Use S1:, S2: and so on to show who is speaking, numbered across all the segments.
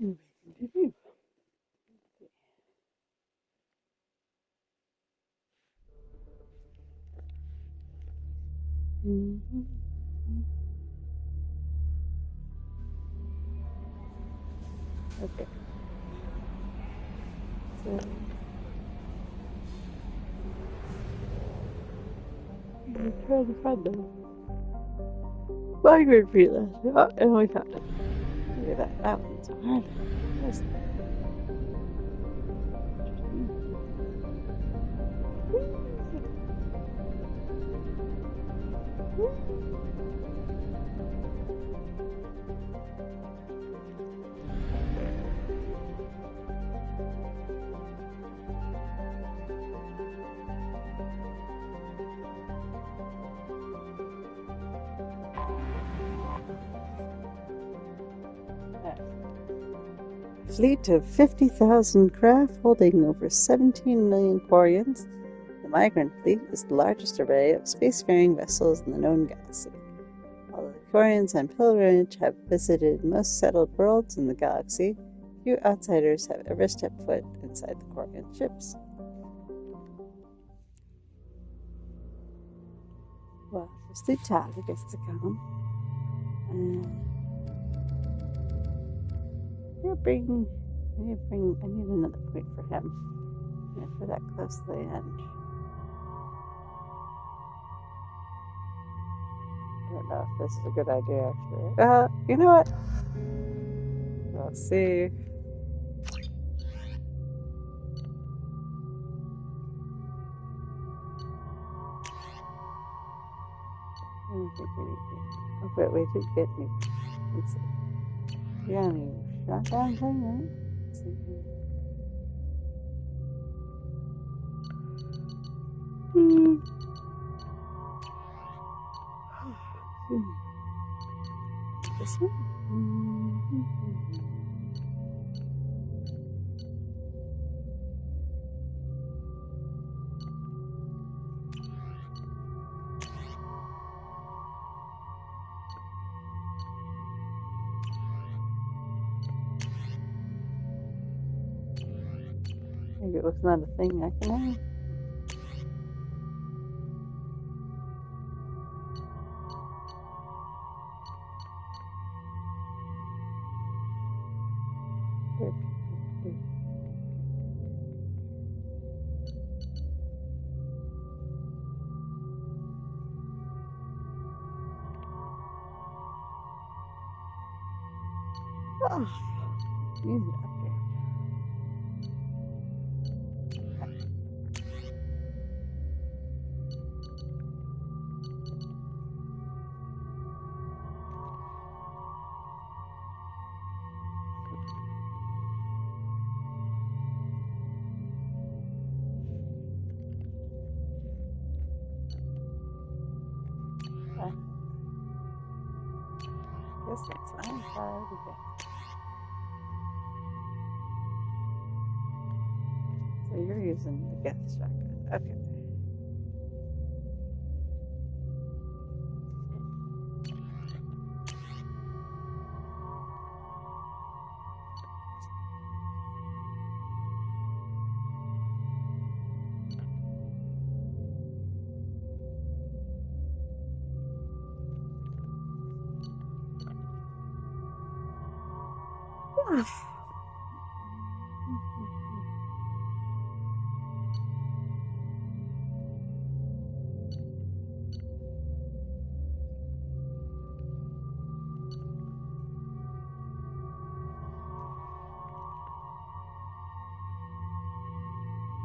S1: And we continue. Mhm. Okay, so I'm trying to find the migrant freelance. Oh, and we found it. Look at that. That one's hard. That's a fleet of 50,000 craft holding over 17 million quarians. The Migrant Fleet is the largest array of spacefaring vessels in the known galaxy. Although the Quarians on pilgrimage have visited most settled worlds in the galaxy, few outsiders have ever stepped foot inside the Quarian ships. Well, firstly, Charlie gets to come. I need another point for him. For that close to the end. I don't know if this is a good idea, actually. You know what? We'll see. I don't think we need to. Oh, but we did get new. Let's see. Yeah, new shotgun thing, right? Let's see. This one? Maybe it was not a thing I can have. Oh, use it after. Guess that's fine. So you're using the gift shotgun. Okay.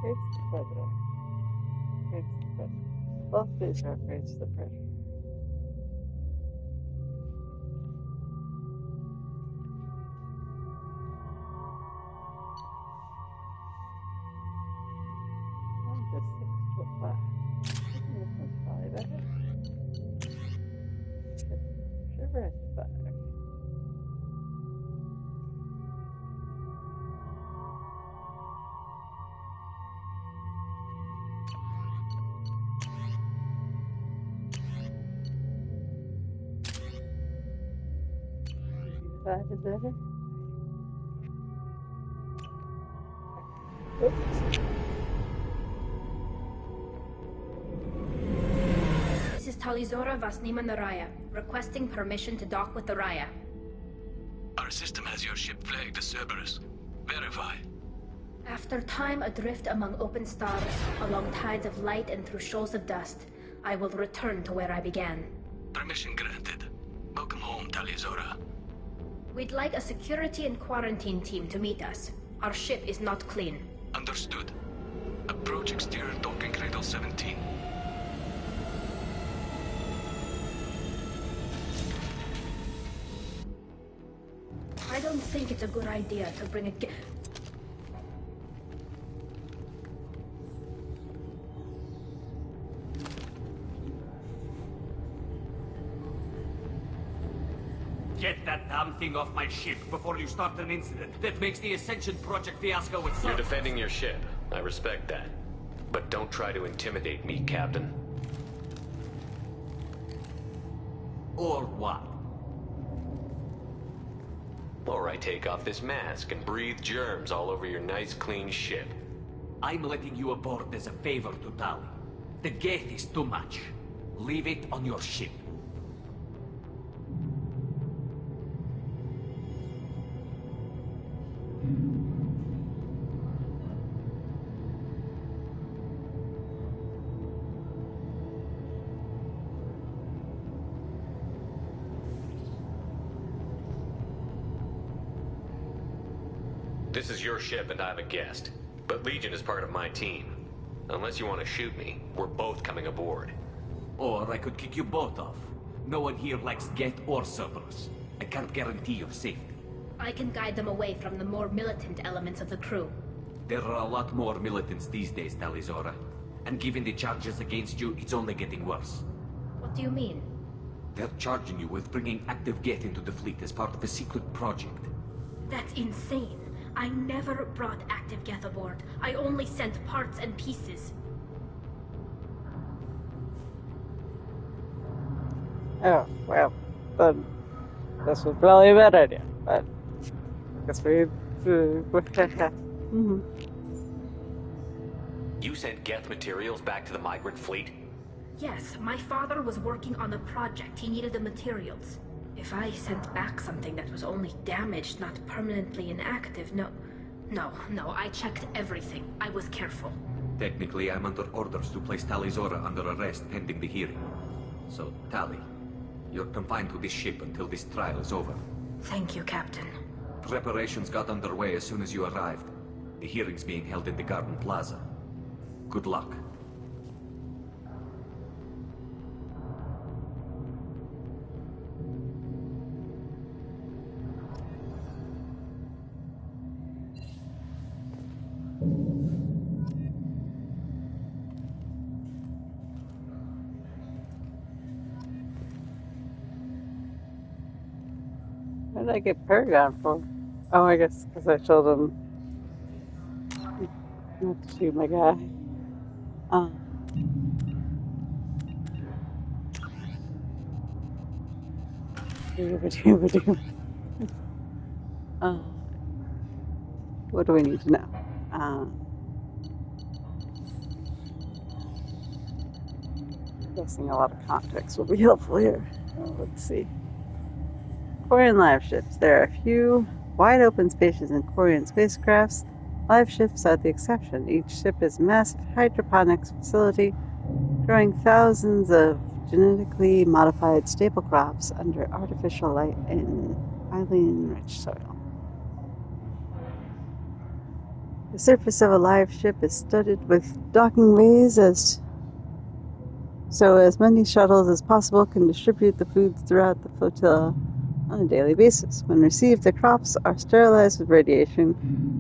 S1: Face the predator. Face the predator. Both these are face the predator. I'm just 6'5". I think this one's probably better. Sugar is better. Five is better.
S2: This is Talizora Vasnima Naraya, requesting permission to dock with the Raya.
S3: Our system has your ship flagged as Cerberus. Verify.
S2: After time adrift among open stars, along tides of light and through shoals of dust, I will return to where I began.
S3: Permission granted. Welcome home, Talizora.
S2: We'd like a security and quarantine team to meet us. Our ship is not clean.
S3: Understood. Approach exterior docking cradle 17.
S2: I don't think it's a good idea to bring a
S4: Get that damn thing off my ship before you start an incident that makes the Ascension Project fiasco itself.
S5: You're defending your ship. I respect that. But don't try to intimidate me, Captain.
S4: Or what?
S5: Or I take off this mask and breathe germs all over your nice, clean ship.
S4: I'm letting you aboard as a favor to Tali. The gate is too much. Leave it on your ship.
S5: This is your ship and I'm a guest. But Legion is part of my team. Unless you want to shoot me, we're both coming aboard.
S4: Or I could kick you both off. No one here likes Geth or Cerberus. I can't guarantee your safety.
S2: I can guide them away from the more militant elements of the crew.
S4: There are a lot more militants these days, Talizora. And given the charges against you, it's only getting worse.
S2: What do you mean?
S4: They're charging you with bringing active Geth into the fleet as part of a secret project.
S2: That's insane. I never brought active Geth aboard. I only sent parts and pieces.
S1: Oh, well, then this was probably a bad idea, but I guess we...
S5: You sent Geth materials back to the migrant fleet?
S2: Yes, my father was working on a project. He needed the materials. If I sent back something that was only damaged, not permanently inactive, no, I checked everything. I was careful.
S4: Technically, I'm under orders to place Talizora under arrest pending the hearing. So, Tali, you're confined to this ship until this trial is over.
S2: Thank you, Captain.
S4: Preparations got underway as soon as you arrived. The hearing's being held in the Garden Plaza. Good luck.
S1: What did I get Paragon for? Oh, I guess because I told him not to shoot my guy. What do we need to know? Guessing a lot of context will be helpful here. Let's see. Quarian live ships. There are a few wide open spaces in Quarian spacecrafts. Live ships are the exception. Each ship is a massive hydroponics facility growing thousands of genetically modified staple crops under artificial light in highly enriched soil. The surface of a live ship is studded with docking bays so as many shuttles as possible can distribute the foods throughout the flotilla on a daily basis. When received, the crops are sterilized with radiation,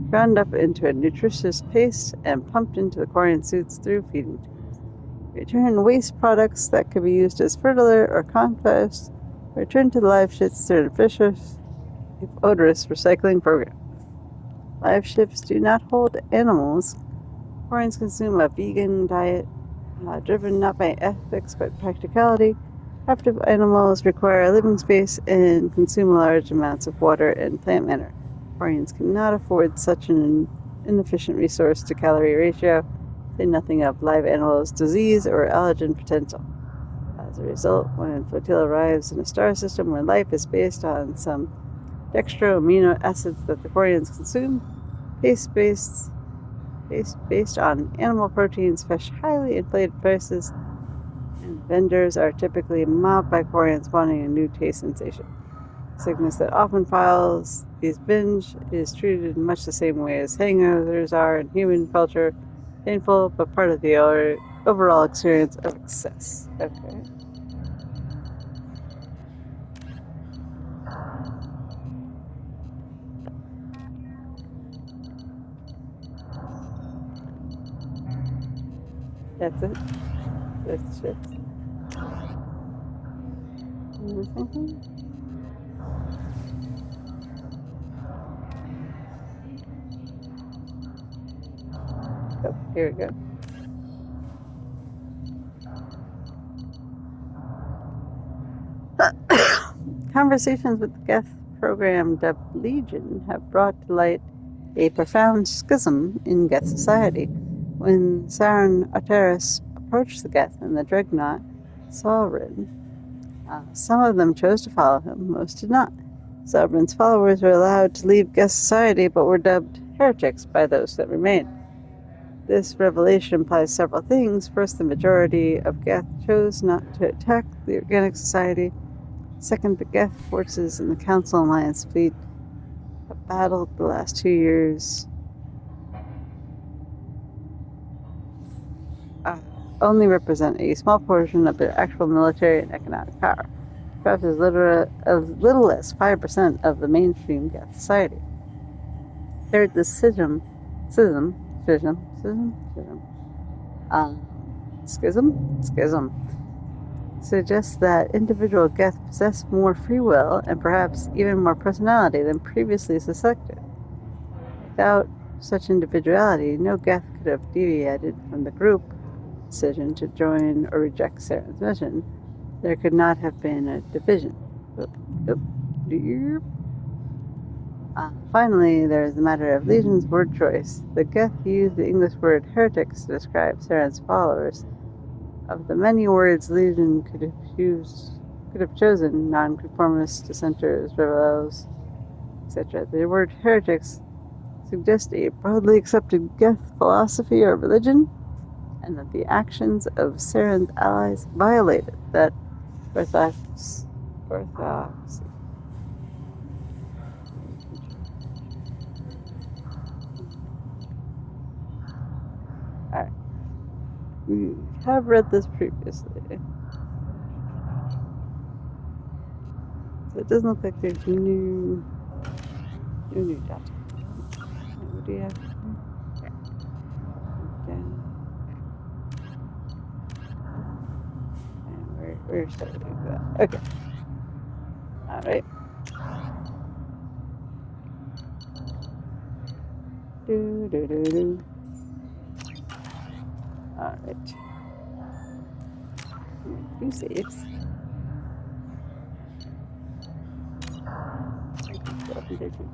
S1: ground up into a nutritious paste, and pumped into the Quarian suits through feeding tubes. Return waste products that could be used as fertilizer or compost return to the live ships through an efficient, odorous recycling program. Live ships do not hold animals. Quarians consume a vegan diet driven not by ethics but practicality. Captive animals require living space and consume large amounts of water and plant matter. Quarians cannot afford such an inefficient resource to calorie ratio, say nothing of live animals' disease or allergen potential. As a result, when a flotilla arrives in a star system where life is based on some dextro amino acids that the Quarians consume, based on animal proteins, fetch highly inflated prices, and vendors are typically mobbed by Quarians wanting a new taste sensation. Sickness that often follows these binge is treated in much the same way as hangovers are in human culture, painful but part of the overall experience of excess. Okay. That's it. That's it. Anything? Oh, here we go. Conversations with the Geth program dubbed Legion have brought to light a profound schism in Geth society. When Saren Arteris approached the Geth in the Dreadnought Sovereign, some of them chose to follow him, most did not. Sovereign's followers were allowed to leave Geth society, but were dubbed heretics by those that remained. This revelation implies several things. First, the majority of Geth chose not to attack the Organic Society. Second, the Geth forces in the Council Alliance fleet have battled the last 2 years. Only represent a small portion of their actual military and economic power, perhaps as little as 5% of the mainstream Geth society. Third, the schism suggests that individual Geth possess more free will and perhaps even more personality than previously suspected. Without such individuality, no Geth could have deviated from the group decision to join or reject Saren's mission. There could not have been a division. Finally, there is the matter of Legion's word choice. The Geth used the English word heretics to describe Saren's followers. Of the many words Legion could have chosen, nonconformists, dissenters, rebels, etc., the word heretics suggests a broadly accepted Geth philosophy or religion, and that the actions of Saren's allies violated that orthodoxy. Alright. We have read this previously. So it doesn't look like there's new data. What do you have? Where should I do that? Okay. Alright. Alright. 2 saves.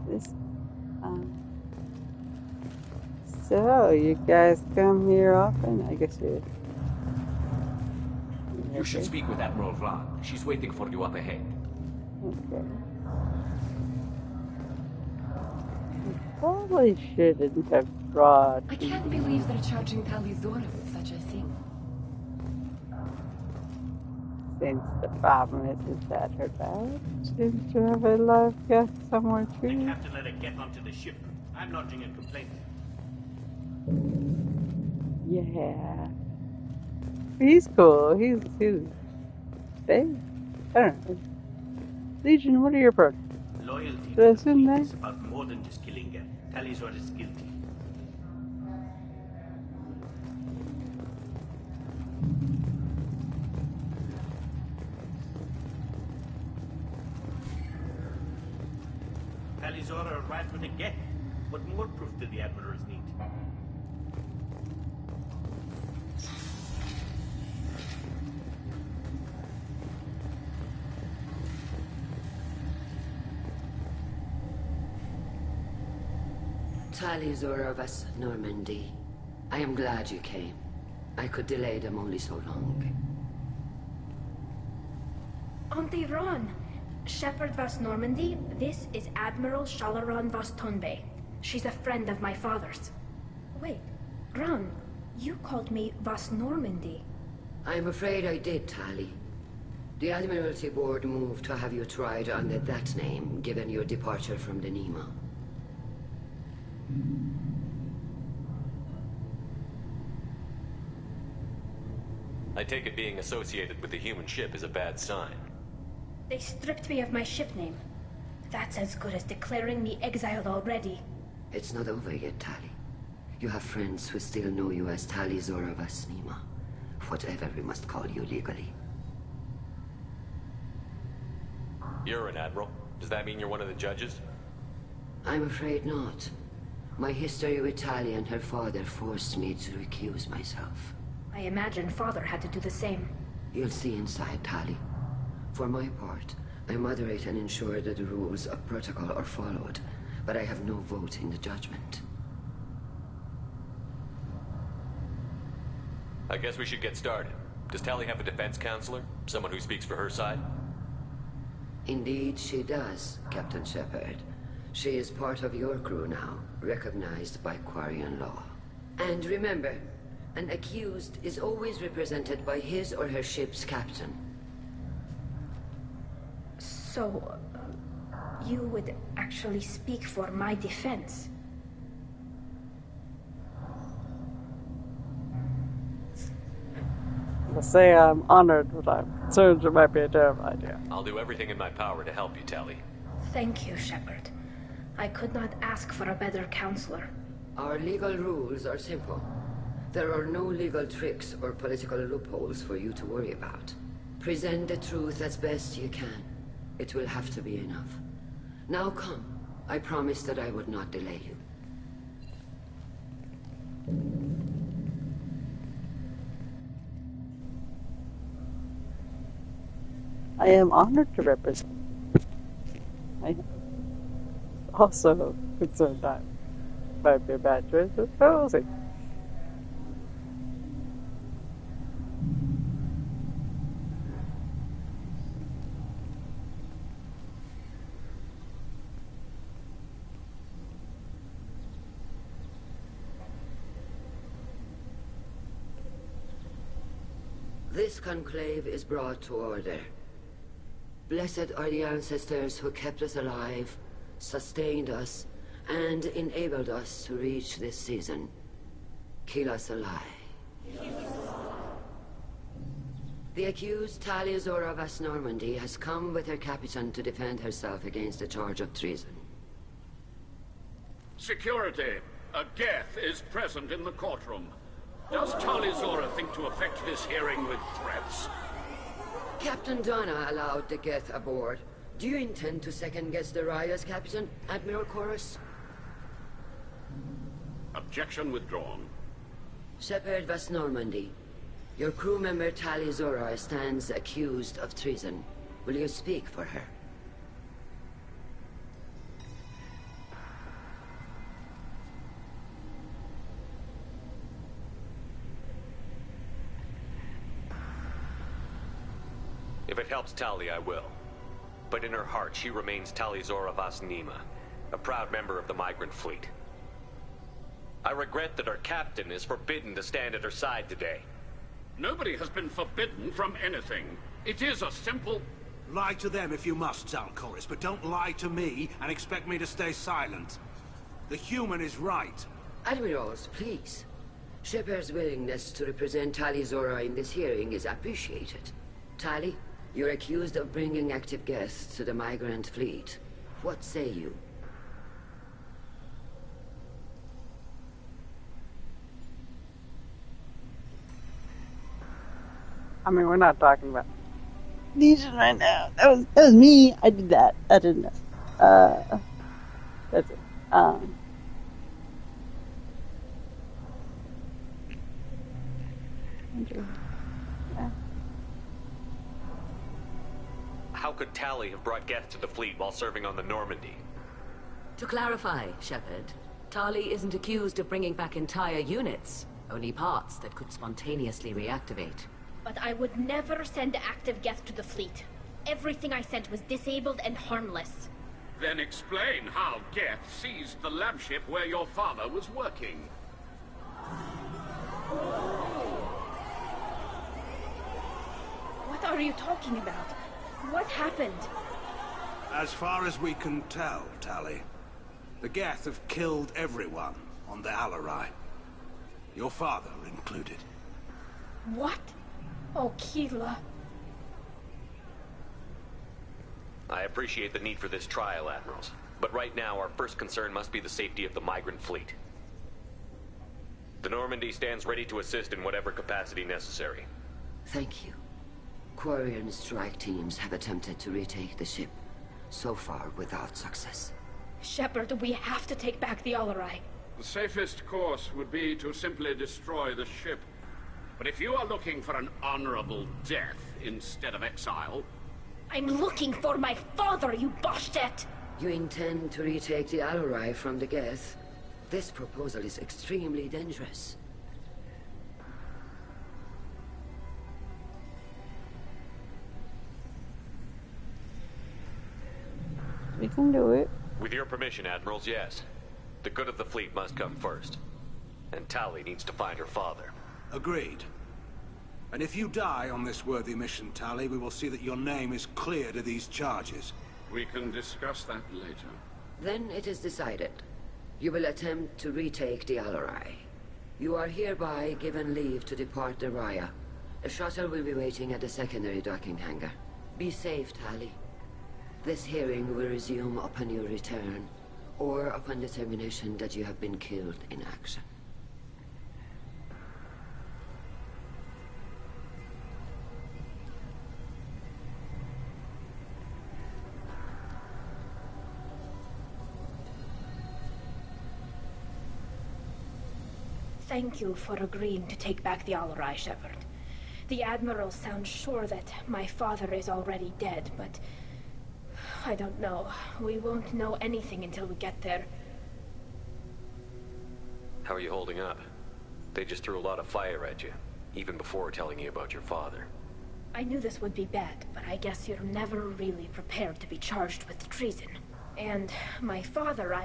S1: This. So, you guys come here often? I guess you...
S4: You should speak with Admiral Rod. She's waiting for you up ahead.
S1: Okay. You probably shouldn't have brought...
S6: I can't believe they're charging Talizora with such a thing.
S1: Since the problem is that her badge seems to have a live Geth somewhere too.
S7: The captain let it get onto the ship. I'm lodging a complaint.
S1: Yeah. He's cool. He's big. I don't know. Legion, what are your pros?
S7: Loyalty
S1: Did I
S7: to the
S1: assume
S7: fleet
S1: that?
S7: is about more than just killing Geth. Talizor is guilty. Talizor arrived with a Geth. What more proof did the admirals need?
S8: Tali Zora Vas Normandy. I am glad you came. I could delay them only so long.
S2: Auntie Ron! Shepard Vas Normandy, this is Admiral Shalaran Vas Tonbe. She's a friend of my father's. Wait, Ron, you called me Vas Normandy.
S8: I'm afraid I did, Tali. The Admiralty Board moved to have you tried under that name, given your departure from the Nima.
S5: I take it being associated with the human ship is a bad sign.
S2: They stripped me of my ship name. That's as good as declaring me exiled already.
S8: It's not over yet, Tali. You have friends who still know you as Tali Zora Vas Nima. Whatever we must call you legally.
S5: You're an admiral. Does that mean you're one of the judges?
S8: I'm afraid not. My history with Tali and her father forced me to recuse myself.
S2: I imagine father had to do the same.
S8: You'll see inside, Tali. For my part, I moderate and ensure that the rules of protocol are followed, but I have no vote in the judgment.
S5: I guess we should get started. Does Tali have a defense counselor? Someone who speaks for her side?
S8: Indeed, she does, Captain Shepard. She is part of your crew now, recognized by Quarian law. And remember, an accused is always represented by his or her ship's captain.
S2: So, you would actually speak for my defense?
S1: I say I'm honored, but I'm concerned it might be a terrible idea.
S5: I'll do everything in my power to help you, Tali.
S2: Thank you, Shepard. I could not ask for a better counselor.
S8: Our legal rules are simple. There are no legal tricks or political loopholes for you to worry about. Present the truth as best you can. It will have to be enough. Now come. I promised that I would not delay you.
S1: I am honored to represent. I also concerned that might be a bad choice, but we'll see.
S8: This conclave is brought to order. Blessed are the ancestors who kept us alive, sustained us, and enabled us to reach this season. Keep us alive. The accused Tali Zora Vas Normandy has come with her captain to defend herself against a charge of treason.
S9: Security! A Geth is present in the courtroom. Does Tali Zora think to affect this hearing with threats?
S8: Captain Donna allowed the Geth aboard. Do you intend to second-guess the Raya's captain, Admiral Chorus?
S9: Objection withdrawn.
S8: Shepard Vas Normandy, your crew member Tali Zora stands accused of treason. Will you speak for her?
S5: If it helps Tali, I will. But in her heart, she remains Tali Zora Vas Nima, a proud member of the migrant fleet. I regret that our captain is forbidden to stand at her side today.
S9: Nobody has been forbidden from anything. It is a simple...
S10: Lie to them if you must, Zalcoris, but don't lie to me and expect me to stay silent. The human is right.
S8: Admirals, please. Shepard's willingness to represent Tali Zora in this hearing is appreciated. Tali, you're accused of bringing active guests to the migrant fleet. What say you?
S1: I mean, we're not talking about Legion right now. That was me. I did that. I didn't know. That's it. Yeah.
S5: How could Tali have brought Geth to the fleet while serving on the Normandy?
S8: To clarify, Shepard,
S11: Tali isn't accused of bringing back entire units, only parts that could spontaneously reactivate.
S2: But I would never send active Geth to the fleet. Everything I sent was disabled and harmless.
S9: Then explain how Geth seized the lab ship where your father was working.
S2: What are you talking about? What happened?
S10: As far as we can tell, Tali, the Geth have killed everyone on the Alarai. Your father included.
S2: What? Oh, Keela.
S5: I appreciate the need for this trial, Admirals. But right now, our first concern must be the safety of the migrant fleet. The Normandy stands ready to assist in whatever capacity necessary.
S8: Thank you. Quarian strike teams have attempted to retake the ship, so far without success.
S2: Shepard, we have to take back the Alarai.
S9: The safest course would be to simply destroy the ship. But if you are looking for an honorable death instead of exile...
S2: I'm looking for my father, you bastet!
S8: You intend to retake the Alarai from the Geth? This proposal is extremely dangerous.
S1: We can do it.
S5: With your permission, Admirals, yes. The good of the fleet must come first. And Tali needs to find her father.
S10: Agreed. And if you die on this worthy mission, Tali, we will see that your name is cleared of these charges.
S9: We can discuss that later.
S8: Then it is decided. You will attempt to retake the Alarai. You are hereby given leave to depart the Raya. A shuttle will be waiting at the secondary docking hangar. Be safe, Tali. This hearing will resume upon your return, or upon determination that you have been killed in action.
S2: Thank you for agreeing to take back the Alarai, Shepard. The Admiral sounds sure that my father is already dead, but... I don't know. We won't know anything until we get there.
S5: How are you holding up? They just threw a lot of fire at you, even before telling you about your father.
S2: I knew this would be bad, but I guess you're never really prepared to be charged with treason. And my father,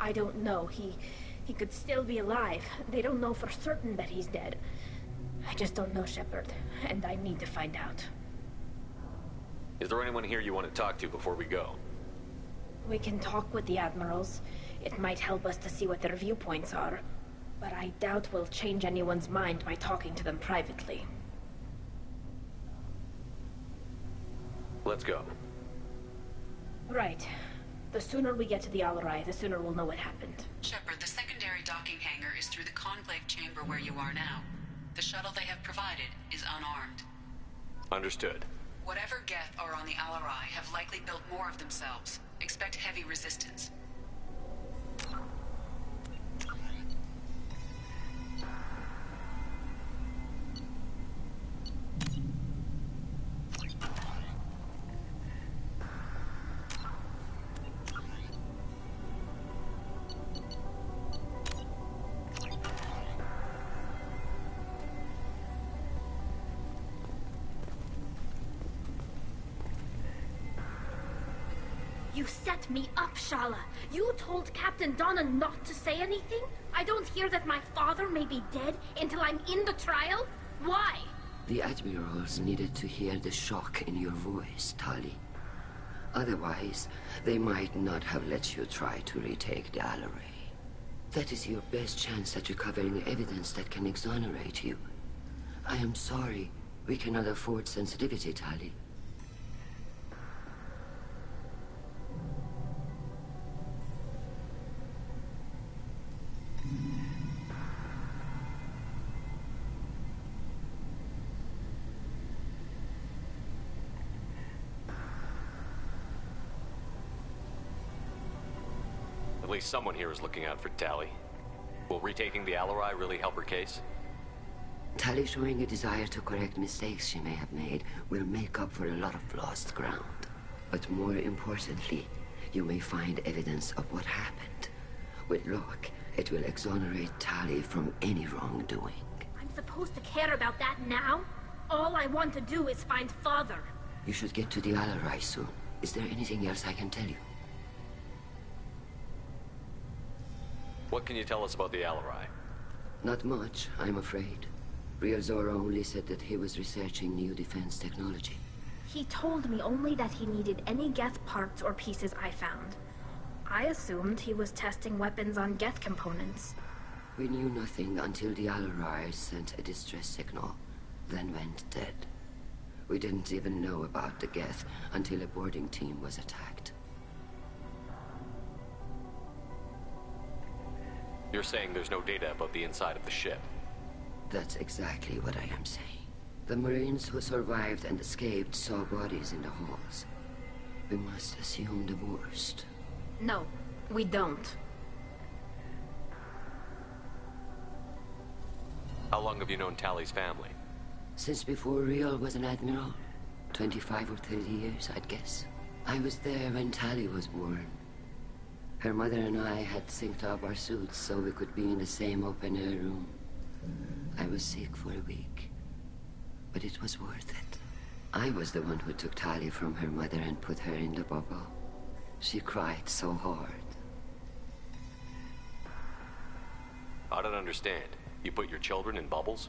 S2: I don't know. He could still be alive. They don't know for certain that he's dead. I just don't know, Shepard, and I need to find out.
S5: Is there anyone here you want to talk to before we go?
S2: We can talk with the Admirals. It might help us to see what their viewpoints are. But I doubt we'll change anyone's mind by talking to them privately.
S5: Let's go.
S2: Right. The sooner we get to the Alarai, the sooner we'll know what happened.
S12: Shepard, the secondary docking hangar is through the Conclave chamber where you are now. The shuttle they have provided is unarmed.
S5: Understood.
S12: Whatever Geth are on the Alarai have likely built more of themselves. Expect heavy resistance.
S2: You set me up, Shala. You told Captain Donna not to say anything? I don't hear that my father may be dead until I'm in the trial? Why?
S8: The Admirals needed to hear the shock in your voice, Tali. Otherwise, they might not have let you try to retake the Alarai. That is your best chance at recovering evidence that can exonerate you. I am sorry. We cannot afford sensitivity, Tali.
S5: At least someone here is looking out for Tali. Will retaking the Alarai really help her case?
S8: Tali showing a desire to correct mistakes she may have made will make up for a lot of lost ground. But more importantly, you may find evidence of what happened. With luck, It will exonerate Tali from any wrongdoing.
S2: I'm supposed to care about that now? All I want to do is find Father.
S8: You should get to the Alarai soon. Is there anything else I can tell you?
S5: What can you tell us about the Alarai?
S8: Not much, I'm afraid. Real Zora only said that he was researching new defense technology.
S2: He told me only that he needed any Geth parts or pieces I found. I assumed he was testing weapons on Geth components.
S8: We knew nothing until the Alarai sent a distress signal, then went dead. We didn't even know about the Geth until a boarding team was attacked.
S5: You're saying there's no data about the inside of the ship?
S8: That's exactly what I am saying. The Marines who survived and escaped saw bodies in the halls. We must assume the worst.
S2: No, we don't.
S5: How long have you known Tali's family?
S8: Since before Real was an admiral. 25 or 30 years, I'd guess. I was there when Tali was born. Her mother and I had synced up our suits so we could be in the same open-air room. I was sick for a week, but it was worth it. I was the one who took Tali from her mother and put her in the bubble. She cried so hard.
S5: I don't understand. You put your children in bubbles?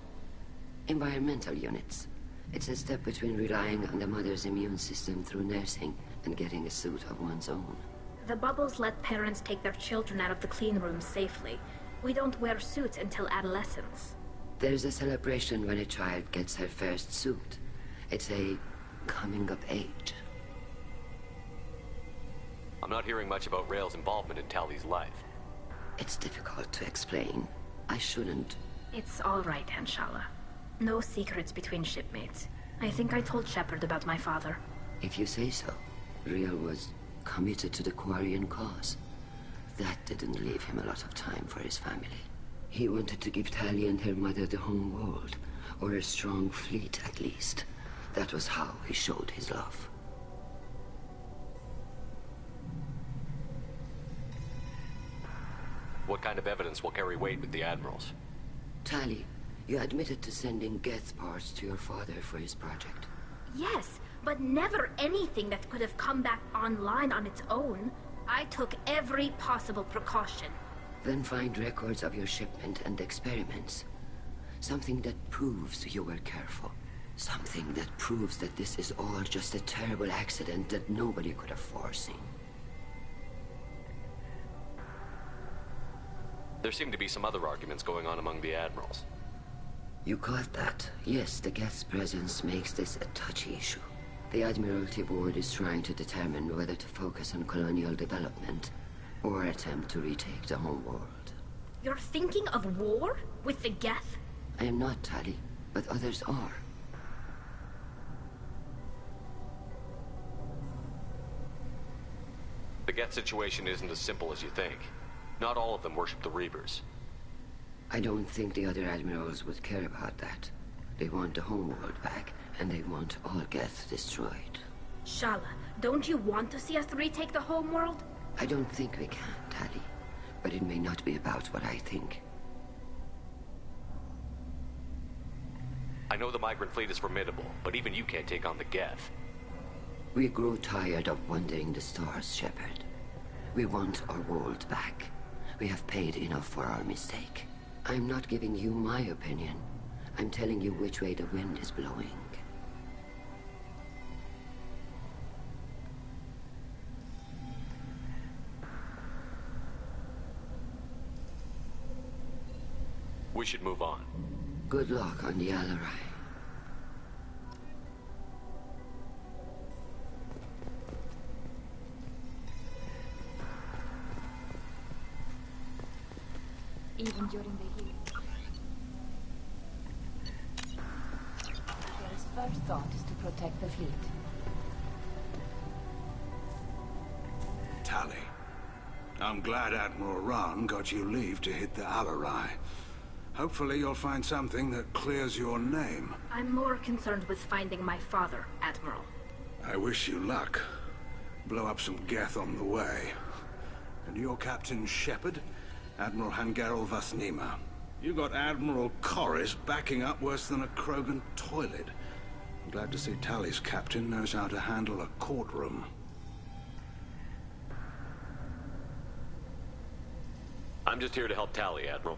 S8: Environmental units. It's a step between relying on the mother's immune system through nursing and getting a suit of one's own.
S2: The bubbles let parents take their children out of the clean rooms safely. We don't wear suits until adolescence.
S8: There's a celebration when a child gets her first suit. It's a coming of age.
S5: I'm not hearing much about Rael's involvement in Tali's life.
S8: It's difficult to explain. I shouldn't.
S2: It's all right, Anshala. No secrets between shipmates. I think I told Shepard about my father.
S8: If you say so. Real was committed to the Quarian cause. That didn't leave him a lot of time for his family. He wanted to give Tali and her mother the home world, or a strong fleet at least. That was how he showed his love.
S5: What kind of evidence will carry weight with the Admirals?
S8: Tali, you admitted to sending Geth parts to your father for his project.
S2: Yes, but never anything that could have come back online on its own. I took every possible precaution.
S8: Then find records of your shipment and experiments. Something that proves you were careful. Something that proves that this is all just a terrible accident that nobody could have foreseen.
S5: There seem to be some other arguments going on among the Admirals.
S8: You caught that? Yes, the Geth's presence makes this a touchy issue. The Admiralty Board is trying to determine whether to focus on colonial development or attempt to retake the home world.
S2: You're thinking of war? With the Geth?
S8: I am not, Tali, but others are.
S5: The Geth situation isn't as simple as you think. Not all of them worship the Reavers.
S8: I don't think the other admirals would care about that. They want the homeworld back, and they want all Geth destroyed.
S2: Shala, don't you want to see us retake the homeworld?
S8: I don't think we can, Tali. But it may not be about what I think.
S5: I know the migrant fleet is formidable, but even you can't take on the Geth.
S8: We grow tired of wandering the stars, Shepard. We want our world back. We have paid enough for our mistake. I'm not giving you my opinion. I'm telling you which way the wind is blowing.
S5: We should move on.
S8: Good luck on the Alarai.
S6: Even during the heat. His first thought is to protect the fleet.
S10: Tali, I'm glad Admiral Rahn got you leave to hit the Alarai. Hopefully you'll find something that clears your name.
S2: I'm more concerned with finding my father, Admiral.
S10: I wish you luck. Blow up some Geth on the way. And your Captain Shepard? Admiral Hangerel Vasnima. You got Admiral Corris backing up worse than a Krogan toilet. I'm glad to see Tali's captain knows how to handle a courtroom.
S5: I'm just here to help Tali, Admiral.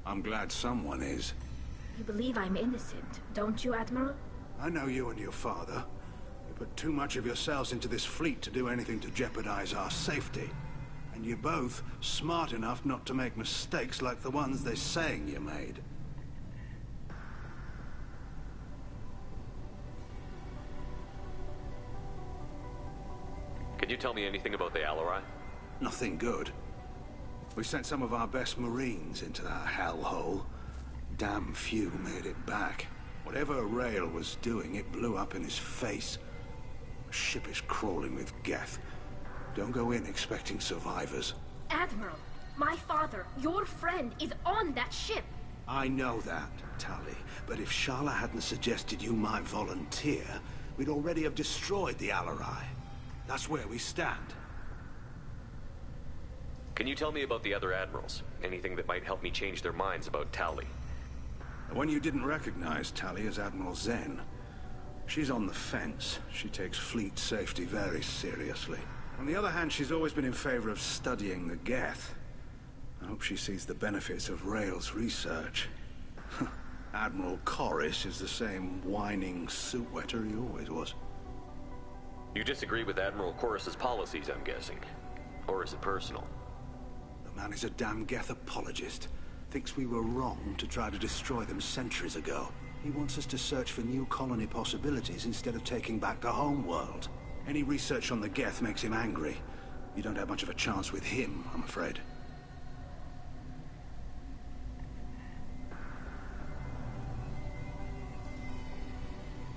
S10: I'm glad someone is.
S2: You believe I'm innocent, don't you, Admiral?
S10: I know you and your father. You put too much of yourselves into this fleet to do anything to jeopardize our safety. And you're both smart enough not to make mistakes like the ones they're saying you made.
S5: Can you tell me anything about the Alarai?
S10: Nothing good. We sent some of our best Marines into that hellhole. Damn few made it back. Whatever Rael was doing, it blew up in his face. The ship is crawling with Geth. Don't go in expecting survivors.
S2: Admiral, my father, your friend, is on that ship.
S10: I know that, Tali. But if Sharla hadn't suggested you might volunteer, we'd already have destroyed the Alarai. That's where we stand.
S5: Can you tell me about the other admirals? Anything that might help me change their minds about Tali?
S10: The one you didn't recognize, Tali, is Admiral Zen. She's on the fence. She takes fleet safety very seriously. On the other hand, she's always been in favor of studying the Geth. I hope she sees the benefits of Rael's research. Admiral Corris is the same whining suit-wetter he always was.
S5: You disagree with Admiral Corris's policies, I'm guessing. Or is it personal?
S10: The man is a damn Geth apologist. Thinks we were wrong to try to destroy them centuries ago. He wants us to search for new colony possibilities instead of taking back the home world. Any research on the Geth makes him angry. You don't have much of a chance with him, I'm afraid.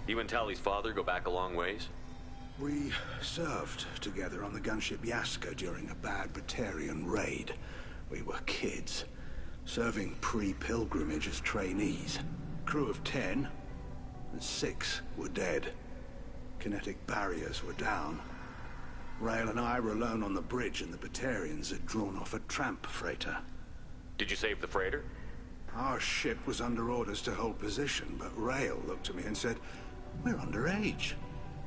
S5: You and Tali's father go back a long ways?
S10: We served together on the gunship Yaska during a bad Batarian raid. We were kids, serving pre-pilgrimage as trainees. Crew of 10, and 6 were dead. Kinetic barriers were down. Rael and I were alone on the bridge, and the Batarians had drawn off a tramp freighter.
S5: Did you save the freighter?
S10: Our ship was under orders to hold position, but Rael looked at me and said, "We're underage.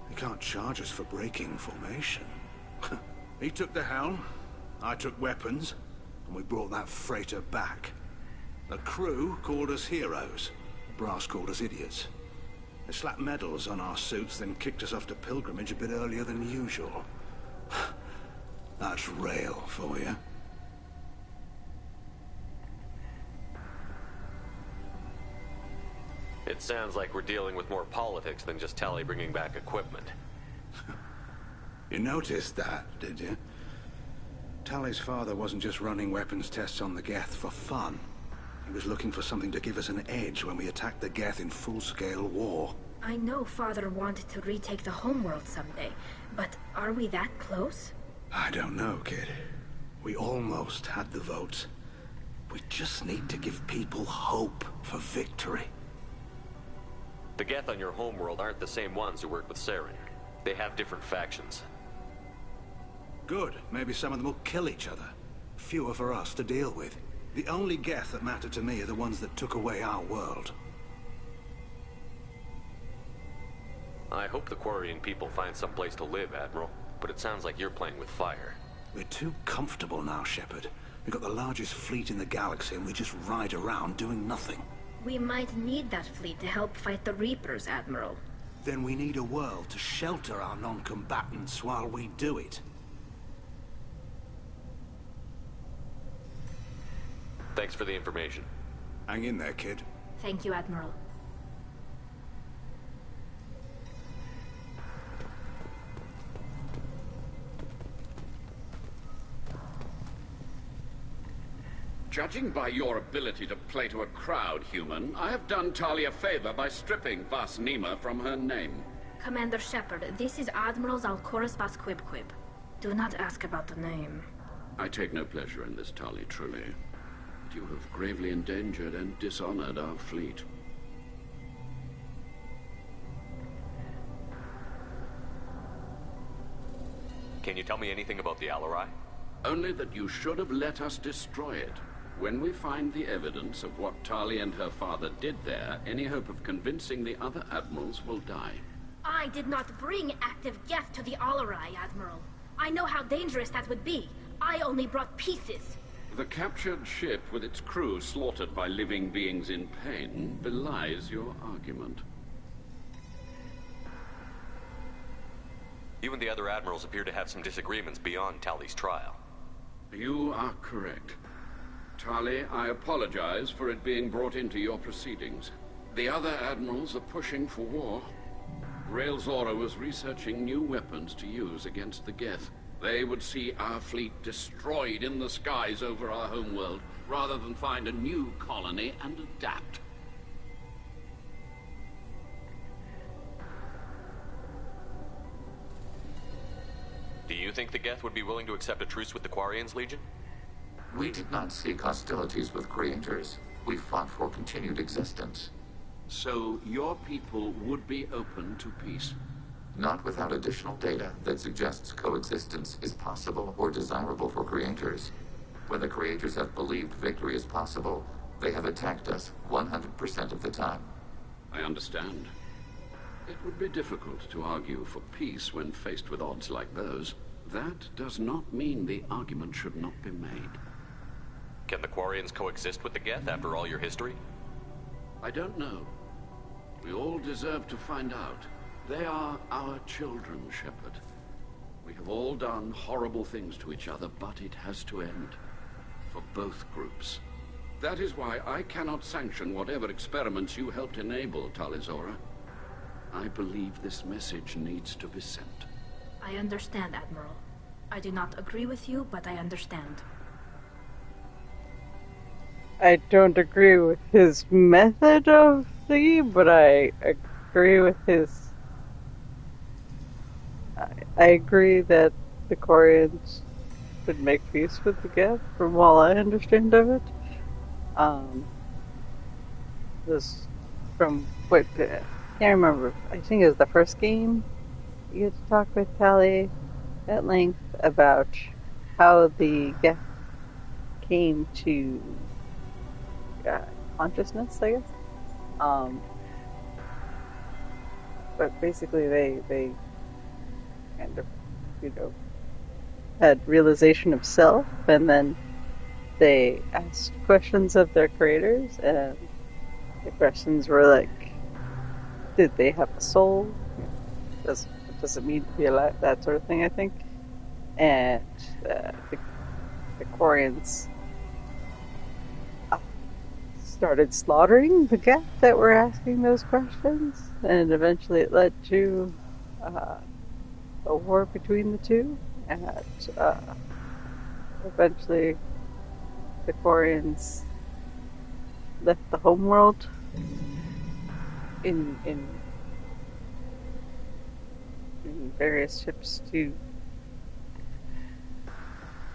S10: You can't charge us for breaking formation." He took the helm, I took weapons, and we brought that freighter back. The crew called us heroes. Brass called us idiots. They slapped medals on our suits, then kicked us off to pilgrimage a bit earlier than usual. That's Rael for you.
S5: It sounds like we're dealing with more politics than just Tali bringing back equipment.
S10: You noticed that, did you? Tali's father wasn't just running weapons tests on the Geth for fun. He was looking for something to give us an edge when we attacked the Geth in full-scale war.
S2: I know Father wanted to retake the homeworld someday, but are we that close?
S10: I don't know, kid. We almost had the votes. We just need to give people hope for victory.
S5: The Geth on your homeworld aren't the same ones who work with Saren. They have different factions.
S10: Good. Maybe some of them will kill each other. Fewer for us to deal with. The only Geth that matter to me are the ones that took away our world.
S5: I hope the Quarian people find some place to live, Admiral. But it sounds like you're playing with fire.
S10: We're too comfortable now, Shepard. We've got the largest fleet in the galaxy and we just ride around doing nothing.
S2: We might need that fleet to help fight the Reapers, Admiral.
S10: Then we need a world to shelter our non-combatants while we do it.
S5: Thanks for the information.
S10: Hang in there, kid.
S2: Thank you, Admiral.
S9: Judging by your ability to play to a crowd, human, I have done Tali a favor by stripping Vasnima from her name.
S2: Commander Shepard, this is Admiral Zalkoris Vasquibquib. Do not ask about the name.
S9: I take no pleasure in this, Tali, truly. But you have gravely endangered and dishonored our fleet.
S5: Can you tell me anything about the Alarai?
S9: Only that you should have let us destroy it. When we find the evidence of what Tali and her father did there, any hope of convincing the other admirals will die.
S2: I did not bring active Geth to the Alarai, Admiral. I know how dangerous that would be. I only brought pieces.
S9: The captured ship with its crew slaughtered by living beings in pain belies your argument.
S5: You and the other admirals appear to have some disagreements beyond Tali's trial.
S9: You are correct. Tali, I apologize for it being brought into your proceedings. The other admirals are pushing for war. Rael Zora was researching new weapons to use against the Geth. They would see our fleet destroyed in the skies over our homeworld, rather than find a new colony and adapt.
S5: Do you think the Geth would be willing to accept a truce with the Quarians, Legion?
S13: We did not seek hostilities with creators. We fought for continued existence.
S9: So your people would be open to peace?
S13: Not without additional data that suggests coexistence is possible or desirable for creators. When the creators have believed victory is possible, they have attacked us 100% of the time.
S9: I understand. It would be difficult to argue for peace when faced with odds like those. That does not mean the argument should not be made.
S5: Can the Quarians coexist with the Geth after all your history?
S9: I don't know. We all deserve to find out. They are our children, Shepard. We have all done horrible things to each other, but it has to end. For both groups. That is why I cannot sanction whatever experiments you helped enable, Tali'Zorah. I believe this message needs to be sent.
S2: I understand, Admiral. I do not agree with you, but I understand.
S1: I don't agree with his method of thinking, but I agree with his... I agree that the Quarians would make peace with the Geth, from all I understand of it. This, from what... I can't remember. I think it was the first game. You get to talk with Tali at length about how the Geth came to consciousness, I guess. But basically, they kind of, had realization of self, and then they asked questions of their creators, and the questions were like, did they have a soul? Does it mean to be alive? That sort of thing, I think. And the Quarians started slaughtering the Geth that were asking those questions, and eventually it led to a war between the two, and eventually the Quarians left the homeworld in various ships to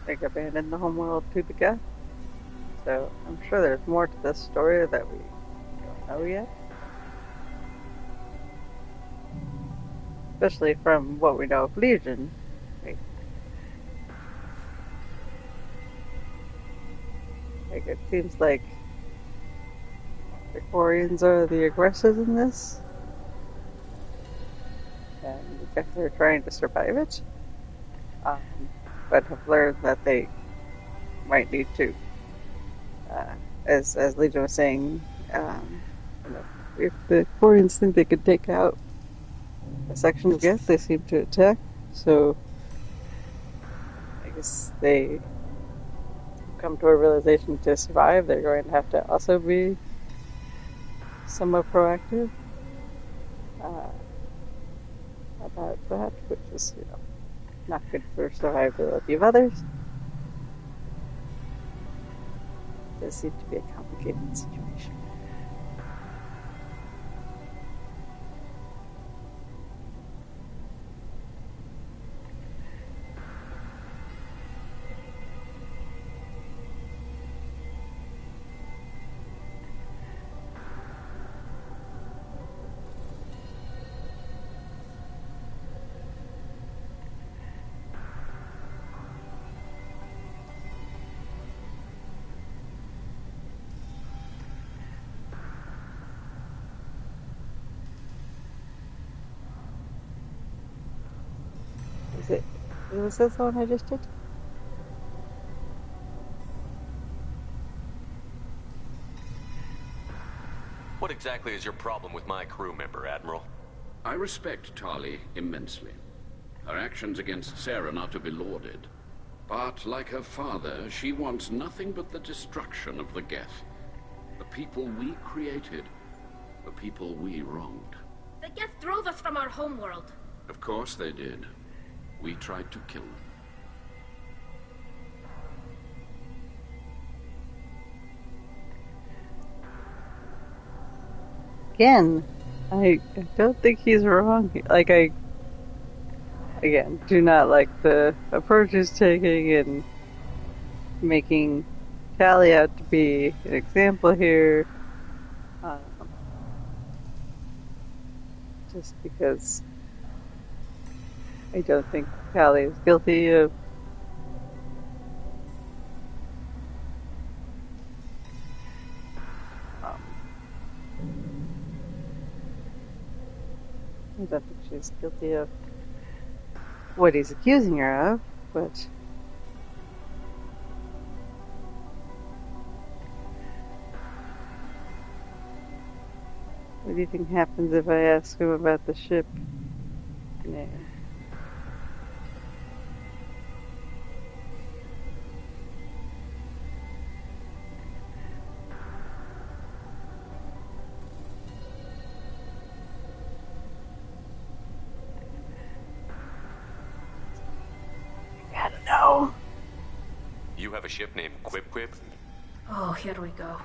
S1: abandon the homeworld to the Geth. So I'm sure there's more to this story that we don't know yet. Especially from what we know of Legion. It seems like the Quarians are the aggressors in this. And the Geth are trying to survive it. But have learned that they might need to. As Legion was saying, if the Quarians think they could take out a section of Geth, they seem to attack. So I guess they come to a realization to survive. They're going to have to also be somewhat proactive about that, which is, not good for survivability of others. It does seem to be a complicated situation. Was this the one I just did?
S5: What exactly is your problem with my crew member, Admiral?
S9: I respect Tali immensely. Her actions against Sarah are to be lauded. But, like her father, she wants nothing but the destruction of the Geth. The people we created. The people we wronged.
S2: The Geth drove us from our homeworld.
S9: Of course they did. We tried to kill them.
S1: Again, I don't think he's wrong. Like, again, do not like the approach he's taking in making Tali out to be an example here. Just because I don't think Tali is guilty of I don't think she's guilty of what he's accusing her of, but what do you think happens if I ask him about the ship name?
S5: You have a ship named Quib-Quib?
S2: Oh, here we go.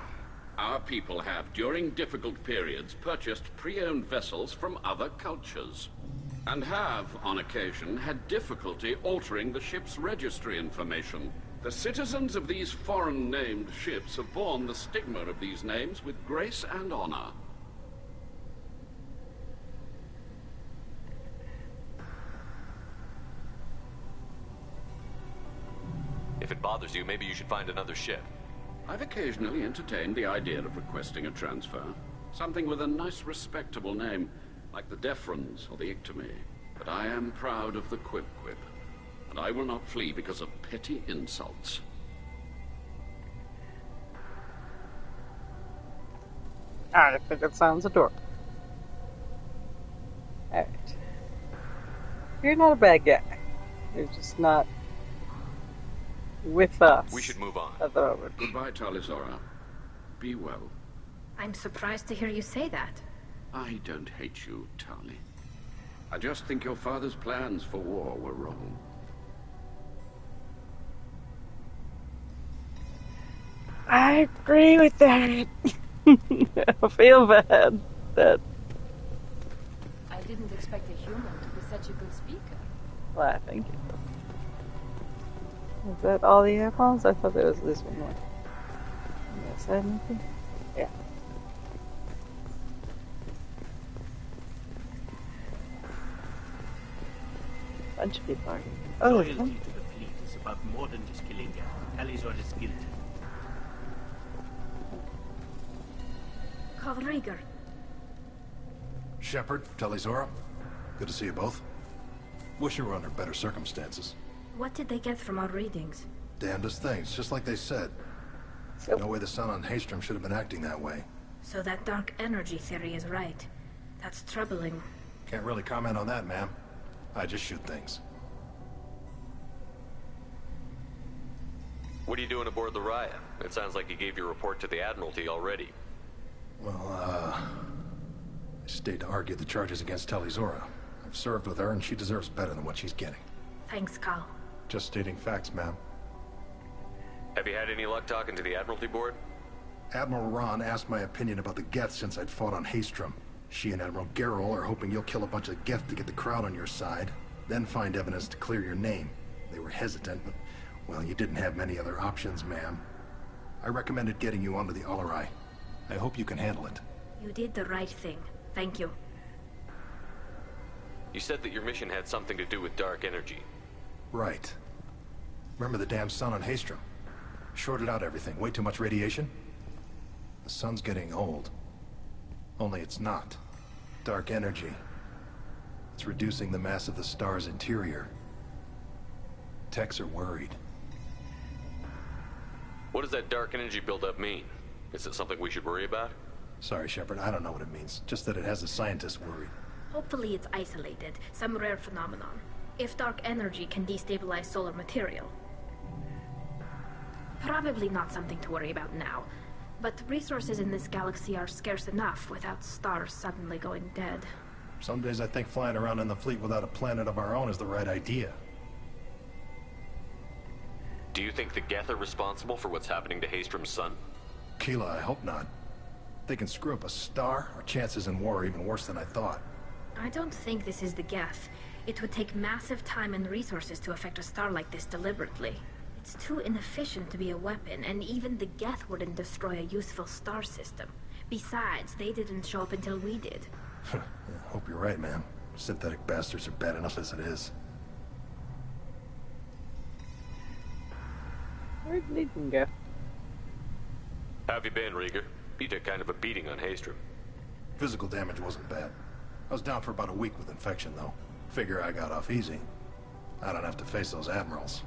S9: Our people have, during difficult periods, purchased pre-owned vessels from other cultures. And have, on occasion, had difficulty altering the ship's registry information. The citizens of these foreign-named ships have borne the stigma of these names with grace and honor.
S5: If it bothers you, maybe you should find another ship.
S9: I've occasionally entertained the idea of requesting a transfer. Something with a nice, respectable name, like the Defrons or the Ictomy. But I am proud of the Quib-Quib, and I will not flee because of petty insults.
S1: I think it sounds adorable. Alright. You're not a bad guy. You're just not with us.
S5: We should move on.
S1: At the moment.
S9: Goodbye, Talizora. Be well.
S2: I'm surprised to hear you say that.
S9: I don't hate you, Tali. I just think your father's plans for war were wrong.
S1: I agree with that. I feel bad that...
S6: I didn't expect a human to be such a good speaker.
S1: Well, thank you. Is that all the apples? I thought there was at least one more. Yes, I maybe? Yeah. Bunch of people are. Oh,
S7: Loyalty to the fleet is about more than just killing them. Talizora's guilt.
S2: Kalrieger.
S14: Shepard, Talizora, good to see you both. Wish you were under better circumstances.
S2: What did they get from our readings?
S14: Damnedest things, just like they said. No way the sun on Haystrom should have been acting that way.
S2: So that dark energy theory is right. That's troubling.
S14: Can't really comment on that, ma'am. I just shoot things.
S5: What are you doing aboard the Raya? It sounds like you gave your report to the Admiralty already.
S14: Well, I stayed to argue the charges against Talizora. I've served with her, and she deserves better than what she's getting.
S2: Thanks, Cal.
S14: Just stating facts, ma'am.
S5: Have you had any luck talking to the Admiralty Board?
S14: Admiral Ron asked my opinion about the Geth since I'd fought on Haystrom. She and Admiral Gerrel are hoping you'll kill a bunch of Geth to get the crowd on your side, then find evidence to clear your name. They were hesitant, but, well, you didn't have many other options, ma'am. I recommended getting you onto the Alarai. I hope you can handle it.
S2: You did the right thing. Thank you.
S5: You said that your mission had something to do with dark energy.
S14: Right. Remember the damn sun on Haystrom? Shorted out everything. Way too much radiation? The sun's getting old. Only it's not. Dark energy. It's reducing the mass of the star's interior. techs are worried.
S5: What does that dark energy buildup mean? Is it something we should worry about?
S14: Sorry, Shepard, I don't know what it means. Just that it has the scientists worried.
S2: Hopefully it's isolated, some rare phenomenon. If dark energy can destabilize solar material. Probably not something to worry about now. But resources in this galaxy are scarce enough without stars suddenly going dead.
S14: Some days I think flying around in the fleet without a planet of our own is the right idea.
S5: Do you think the Geth are responsible for what's happening to Haestrom's son?
S14: Keela, I hope not. If they can screw up a star, our chances in war are even worse than I thought.
S2: I don't think this is the Geth. It would take massive time and resources to affect a star like this deliberately. It's too inefficient to be a weapon, and even the Geth wouldn't destroy a useful star system. Besides, they didn't show up until we did.
S14: Yeah, hope you're right, man. Synthetic bastards are bad enough as it is.
S1: Where'd Legion go?
S5: How have you been, Rieger? You took kind of a beating on Haestrom.
S14: Physical damage wasn't bad. I was down for about a week with infection, though. Figure I got off easy. I don't have to face those admirals.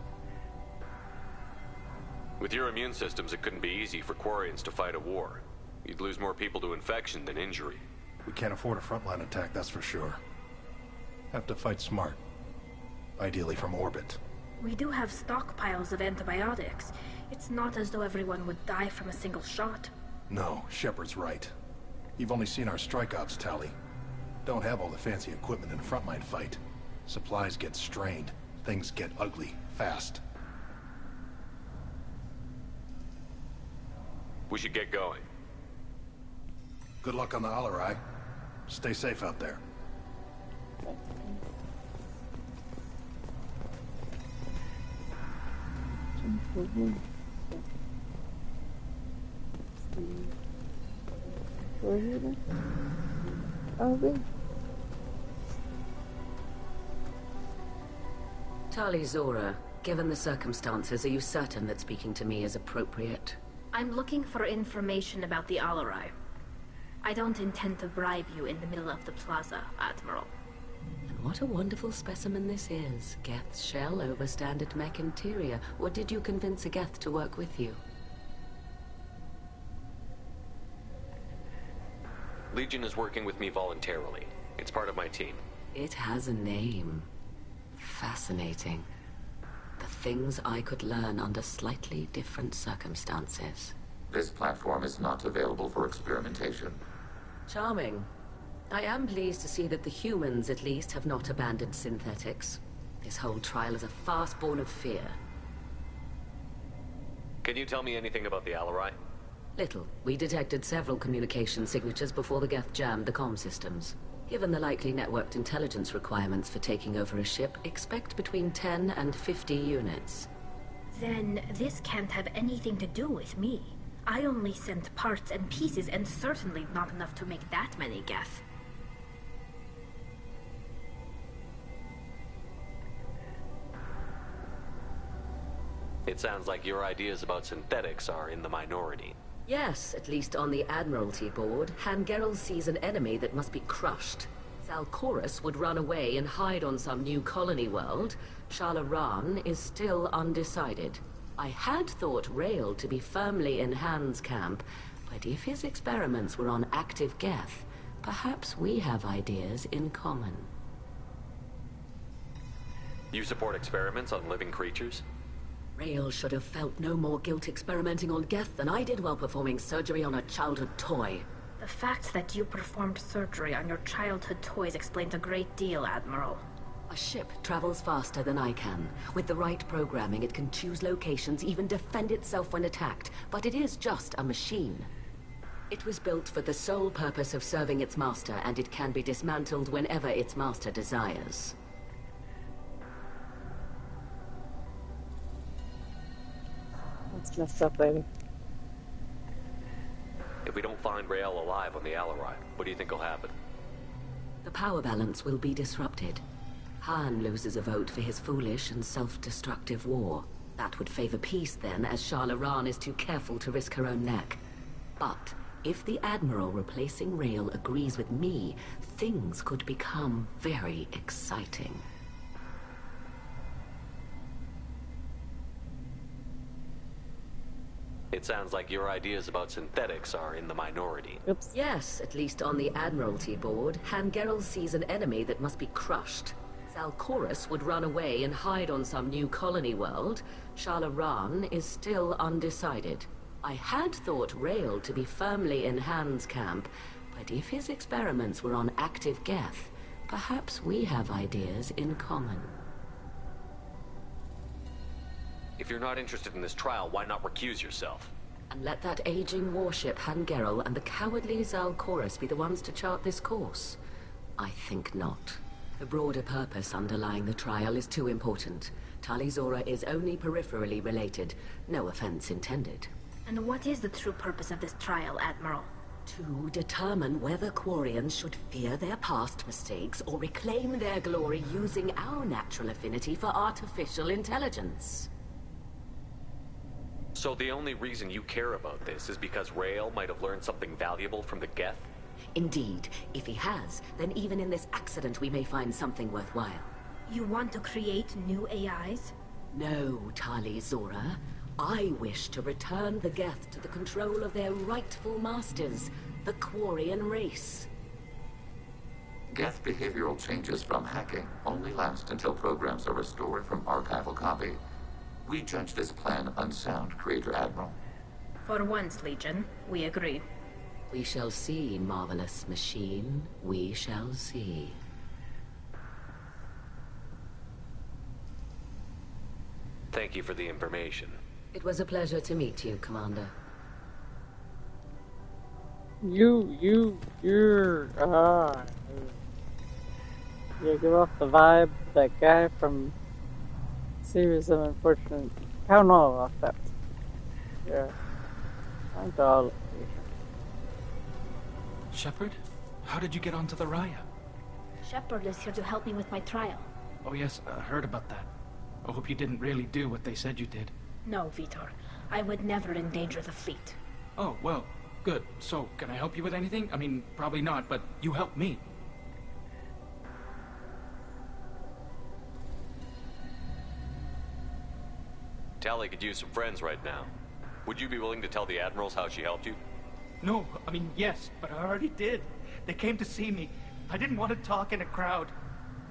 S5: With your immune systems, it couldn't be easy for Quarians to fight a war. You'd lose more people to infection than injury.
S14: We can't afford a frontline attack, that's for sure. Have to fight smart. Ideally from orbit.
S2: We do have stockpiles of antibiotics. It's not as though everyone would die from a single shot.
S14: No, Shepard's right. You've only seen our strike ops tally. Don't have all the fancy equipment in a frontline fight. Supplies get strained. Things get ugly, fast.
S5: We should get going.
S14: Good luck on the Alarai. Stay safe out there.
S11: Tali Zora, given the circumstances, are you certain that speaking to me is appropriate?
S2: I'm looking for information about the Alarai. I don't intend to bribe you in the middle of the plaza, Admiral.
S11: And what a wonderful specimen this is. Geth's shell over standard mech interior. Or did you convince a Geth to work with you?
S5: Legion is working with me voluntarily. It's part of my team.
S11: It has a name. Fascinating. The things I could learn under slightly different circumstances.
S13: This platform is not available for experimentation.
S11: Charming. I am pleased to see that the humans, at least, have not abandoned synthetics. This whole trial is a farce born of fear.
S5: Can you tell me anything about the Alarai?
S11: Little. We detected several communication signatures before the Geth jammed the comm systems. Given the likely networked intelligence requirements for taking over a ship, expect between 10 and 50 units.
S2: Then this can't have anything to do with me. I only sent parts and pieces, and certainly not enough to make that many Geth.
S5: It sounds like your ideas about synthetics are in the minority.
S11: Yes, at least on the Admiralty board, Han Gerel sees an enemy that must be crushed. Zalcorus would run away and hide on some new colony world. Shala-Ran is still undecided. I had thought Rael to be firmly in Han's camp, but if his experiments were on active Geth, perhaps we have ideas in common.
S5: You support experiments on living creatures?
S11: Rael should have felt no more guilt experimenting on Geth than I did while performing surgery on a childhood toy.
S2: The fact that you performed surgery on your childhood toys explains a great deal, Admiral.
S11: A ship travels faster than I can. With the right programming, it can choose locations, even defend itself when attacked. But it is just a machine. It was built for the sole purpose of serving its master, and it can be dismantled whenever its master desires.
S1: That's messed up, baby.
S5: If we don't find Rael alive on the Alarai, what do you think will happen?
S11: The power balance will be disrupted. Han loses a vote for his foolish and self-destructive war. That would favor peace then, as Shala-Ran is too careful to risk her own neck. But if the Admiral replacing Rael agrees with me, things could become very exciting.
S5: It sounds like your ideas about synthetics are in the minority.
S1: Oops.
S11: Yes, at least on the Admiralty board, Han Gerrel sees an enemy that must be crushed. Zal Koris would run away and hide on some new colony world. Shala Raan is still undecided. I had thought Rael to be firmly in Han's camp, but if his experiments were on active Geth, perhaps we have ideas in common.
S5: If you're not interested in this trial, why not recuse yourself?
S11: And let that aging warship Han Gerrel and the cowardly Zal Koris be the ones to chart this course? I think not. The broader purpose underlying the trial is too important. Tali'Zorah is only peripherally related. No offense intended.
S2: And what is the true purpose of this trial, Admiral?
S11: To determine whether Quarians should fear their past mistakes or reclaim their glory using our natural affinity for artificial intelligence.
S5: So the only reason you care about this is because Rael might have learned something valuable from the Geth?
S11: Indeed. If he has, then even in this accident we may find something worthwhile.
S2: You want to create new AIs?
S11: No, Tali'Zorah. I wish to return the Geth to the control of their rightful masters, the Quarian race.
S13: Geth behavioral changes from hacking only last until programs are restored from archival copy. We judge this plan unsound, Creator Admiral.
S2: For once, Legion, we agree.
S11: We shall see, marvelous machine. We shall see.
S5: Thank you for the information.
S11: It was a pleasure to meet you, Commander.
S1: You give off the vibe of that guy from Series of Unfortunate. How know about that? Yeah. I'm all.
S15: Shepard? How did you get onto the Raya?
S2: Shepard is here to help me with my trial.
S15: Oh yes, I heard about that. I hope you didn't really do what they said you did.
S2: No, Vitor. I would never endanger the fleet.
S15: Oh, well, good. So, can I help you with anything? I mean, probably not, but you helped me.
S5: Tali could use some friends right now. Would you be willing to tell the Admirals how she helped you?
S15: No, I mean, yes, but I already did. They came to see me. I didn't want to talk in a crowd.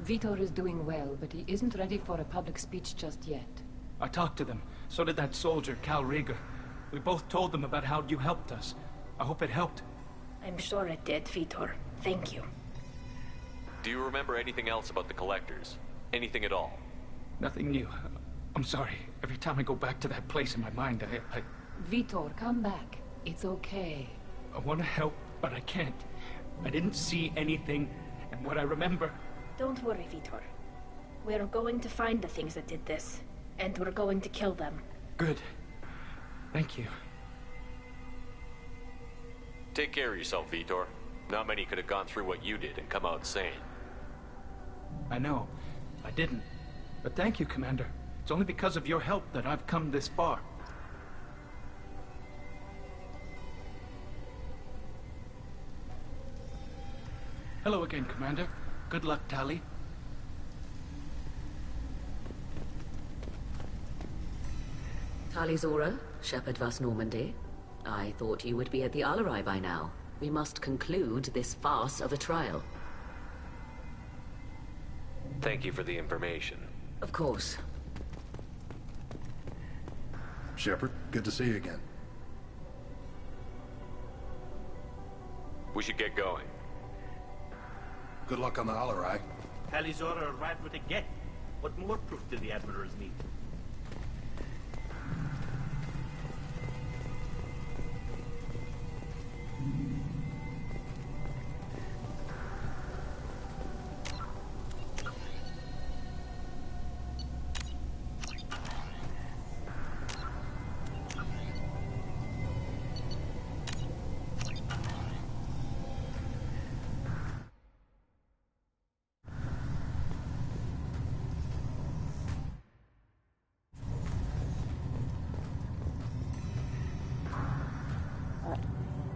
S6: Vitor is doing well, but he isn't ready for a public speech just yet.
S15: I talked to them. So did that soldier, Cal Rieger. We both told them about how you helped us. I hope it helped.
S2: I'm sure it did, Vitor. Thank you.
S5: Do you remember anything else about the Collectors? Anything at all?
S15: Nothing new. I'm sorry. Every time I go back to that place in my mind, I...
S6: Vitor, come back. It's okay.
S15: I want to help, but I can't. I didn't see anything, and what I remember...
S2: Don't worry, Vitor. We're going to find the things that did this, and we're going to kill them.
S15: Good. Thank you.
S5: Take care of yourself, Vitor. Not many could have gone through what you did and come out sane.
S15: I know. I didn't. But thank you, Commander. It's only because of your help that I've come this far. Hello again, Commander. Good luck, Tali.
S11: Tali'Zorah, Shepard Vas Normandy. I thought you would be at the Alarai by now. We must conclude this farce of a trial.
S5: Thank you for the information.
S11: Of course.
S14: Shepard, good to see you again.
S5: We should get going.
S14: Good luck on the Alarai.
S7: Tali'Zorah arrived with a Geth. What more proof do the Admirals need?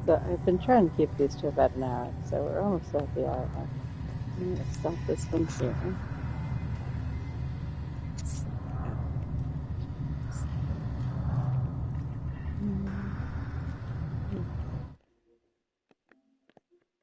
S1: So I've been trying to keep these to about an hour, so we're almost at the hour mark. I'm going to stop this one here.